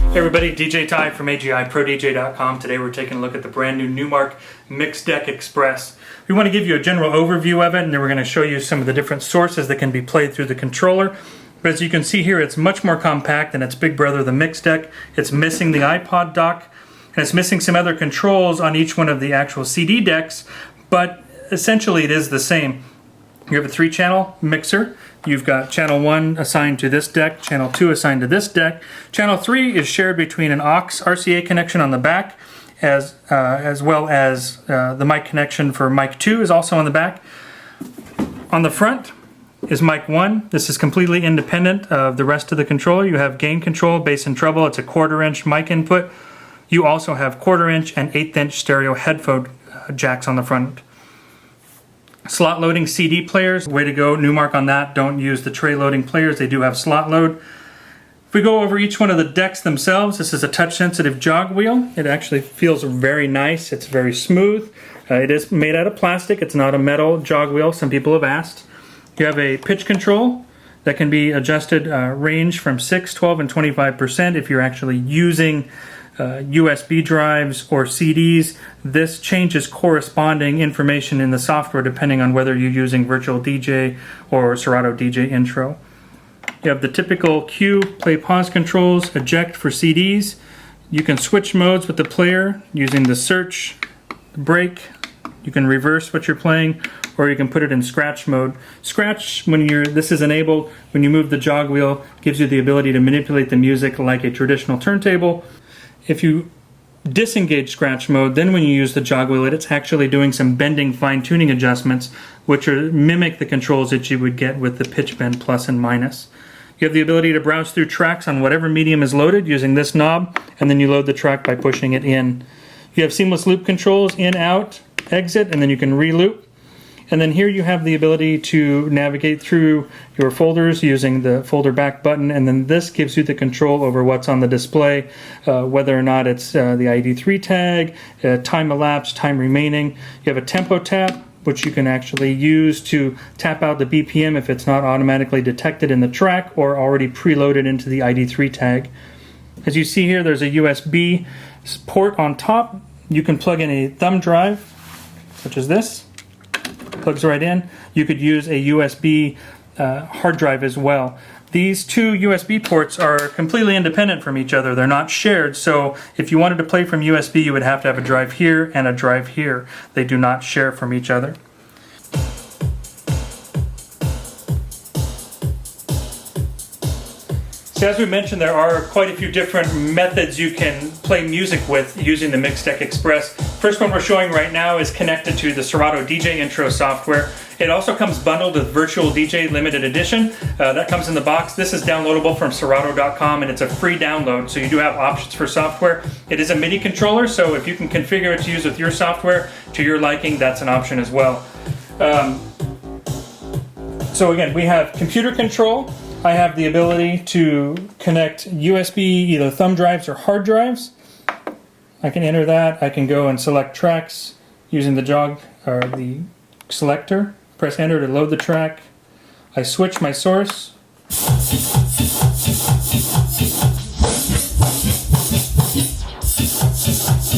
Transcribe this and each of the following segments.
Hey everybody, DJ Ty from agiprodj.com. Today we're taking a look at the brand new Numark Mixdeck Express. We want to give you a general overview of it, and then we're going to show you some of the different sources that can be played through the controller. But as you can see here, it's much more compact than its big brother, the Mixdeck. It's missing the iPod dock, and it's missing some other controls on each one of the actual CD decks, but essentially it is the same. You have a 3-channel mixer. You've got channel 1 assigned to this deck, channel 2 assigned to this deck. Channel 3 is shared between an aux RCA connection on the back, as well as the mic connection for mic 2 is also on the back. On the front is mic 1. This is completely independent of the rest of the controller. You have gain control, bass and treble. It's a 1/4-inch mic input. You also have 1/4-inch and 1/8-inch stereo headphone jacks on the front. Slot loading CD players, way to go, Numark on that. Don't use the tray loading players, they do have slot load. If we go over each one of the decks themselves, this is a touch sensitive jog wheel. It actually feels very nice, it's very smooth. It is made out of plastic, it's not a metal jog wheel, some people have asked. You have a pitch control that can be adjusted range from 6, 12, and 25% if you're actually using USB drives or CDs. This changes corresponding information in the software depending on whether you're using Virtual DJ or Serato DJ Intro. You have the typical cue, play, pause controls, eject for CDs. You can switch modes with the player using the search, break. You can reverse what you're playing, or you can put it in scratch mode. Scratch, when this is enabled, when you move the jog wheel, gives you the ability to manipulate the music like a traditional turntable. If you disengage scratch mode, then when you use the jog wheel, it's actually doing some bending, fine-tuning adjustments, which mimic the controls that you would get with the pitch bend plus and minus. You have the ability to browse through tracks on whatever medium is loaded using this knob, and then you load the track by pushing it in. You have seamless loop controls, in, out, exit, and then you can re-loop. And then here you have the ability to navigate through your folders using the folder back button, and then this gives you the control over what's on the display, whether or not it's the ID3 tag, time elapsed, time remaining. You have a tempo tap, which you can actually use to tap out the BPM if it's not automatically detected in the track or already preloaded into the ID3 tag. As you see here, there's a USB port on top. You can plug in a thumb drive, such as this. Plugs right in. You could use a USB hard drive as well. These two USB ports are completely independent from each other. They're not shared, so if you wanted to play from USB, you would have to have a drive here and a drive here. They do not share from each other. So as we mentioned, there are quite a few different methods you can play music with using the Mixdeck Express. First one we're showing right now is connected to the Serato DJ Intro software. It also comes bundled with Virtual DJ Limited Edition. That comes in the box. This is downloadable from Serato.com, and it's a free download, so you do have options for software. It is a MIDI controller, so if you can configure it to use with your software to your liking, that's an option as well. So again, we have computer control. I have the ability to connect USB either thumb drives or hard drives. I can enter that. I can go and select tracks using the jog or the selector. Press enter to load the track. I switch my source.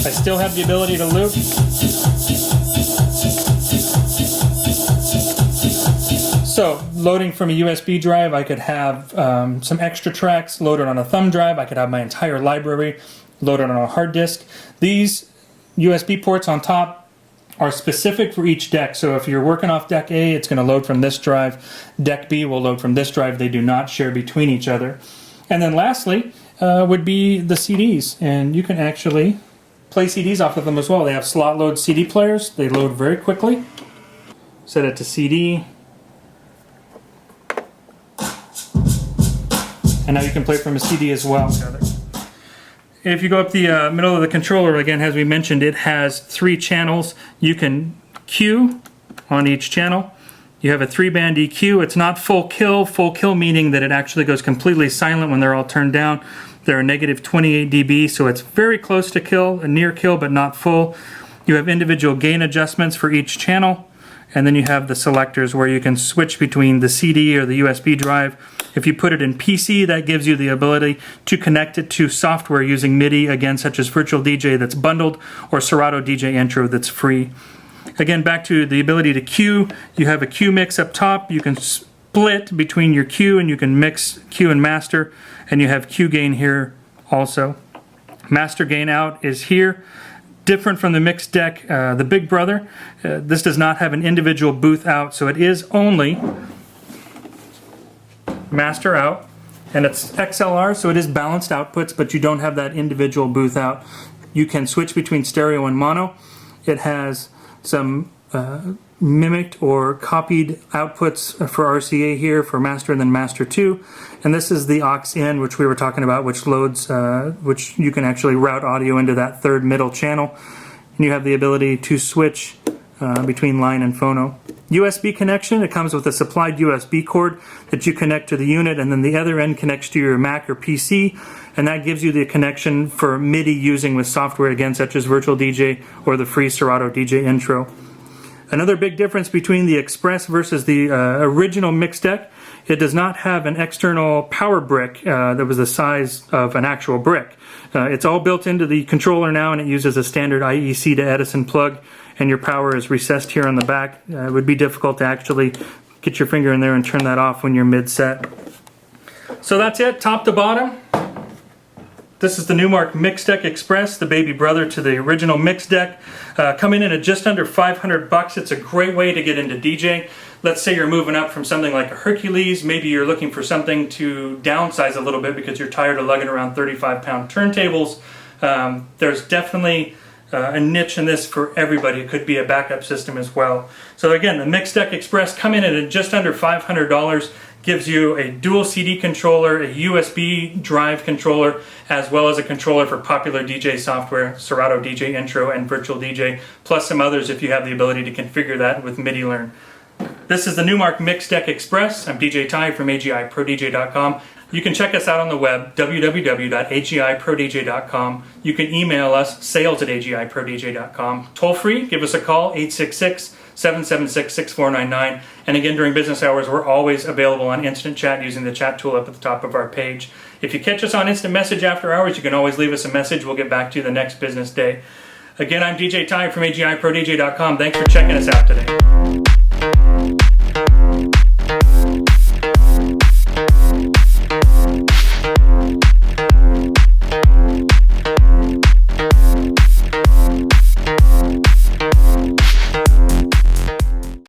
I still have the ability to loop. So, loading from a USB drive, I could have some extra tracks loaded on a thumb drive. I could have my entire library loaded on a hard disk. These USB ports on top are specific for each deck. So if you're working off deck A, it's going to load from this drive. Deck B will load from this drive. They do not share between each other. And then lastly would be the CDs. And you can actually play CDs off of them as well. They have slot load CD players. They load very quickly. Set it to CD. And now you can play from a CD as well. If you go up the middle of the controller, again, as we mentioned, it has 3 channels. You can cue on each channel. You have a 3-band EQ. It's not full kill meaning that it actually goes completely silent when they're all turned down. They're a negative 28 dB, so it's very close to kill, a near kill, but not full. You have individual gain adjustments for each channel. And then you have the selectors where you can switch between the CD or the USB drive. If you put it in PC, that gives you the ability to connect it to software using MIDI, again, such as Virtual DJ that's bundled or Serato DJ Intro that's free. Again, back to the ability to cue, you have a cue mix up top. You can split between your cue and you can mix cue and master, and you have cue gain here also. Master gain out is here. Different from the Mixdeck, the Big Brother, this does not have an individual booth out, so it is only master out, and it's XLR, so it is balanced outputs, but you don't have that individual booth out. You can switch between stereo and mono. It has some mimicked or copied outputs for RCA here for master and then master 2, and this is the aux in, which we were talking about, which loads, which you can actually route audio into that third middle channel, and you have the ability to switch between line and phono. USB connection, it comes with a supplied USB cord that you connect to the unit, and then the other end connects to your Mac or PC, and that gives you the connection for MIDI using with software, again, such as Virtual DJ or the free Serato DJ Intro. Another big difference between the Express versus the original Mixdeck, it does not have an external power brick that was the size of an actual brick. It's all built into the controller now, and it uses a standard IEC to Edison plug, and your power is recessed here on the back. It would be difficult to actually get your finger in there and turn that off when you're mid-set. So that's it, top to bottom. This is the Numark Mixdeck Express, the baby brother to the original Mixdeck. Coming in at just under $500. It's a great way to get into DJ. Let's say you're moving up from something like a Hercules. Maybe you're looking for something to downsize a little bit because you're tired of lugging around 35-pound turntables. There's definitely a niche in this for everybody. It could be a backup system as well. So again, the Mixdeck Express coming in at just under $500. Gives you a dual CD controller, a USB drive controller, as well as a controller for popular DJ software, Serato DJ Intro and Virtual DJ, plus some others if you have the ability to configure that with MIDI Learn. This is the Numark Mixdeck Express. I'm DJ Ty from agiprodj.com. You can check us out on the web, www.agiprodj.com. You can email us, sales@agiprodj.com. Toll free, give us a call, 866-776-6499. And again, during business hours, we're always available on Instant Chat using the chat tool up at the top of our page. If you catch us on Instant Message after hours, you can always leave us a message. We'll get back to you the next business day. Again, I'm DJ Ty from agiprodj.com. Thanks for checking us out today.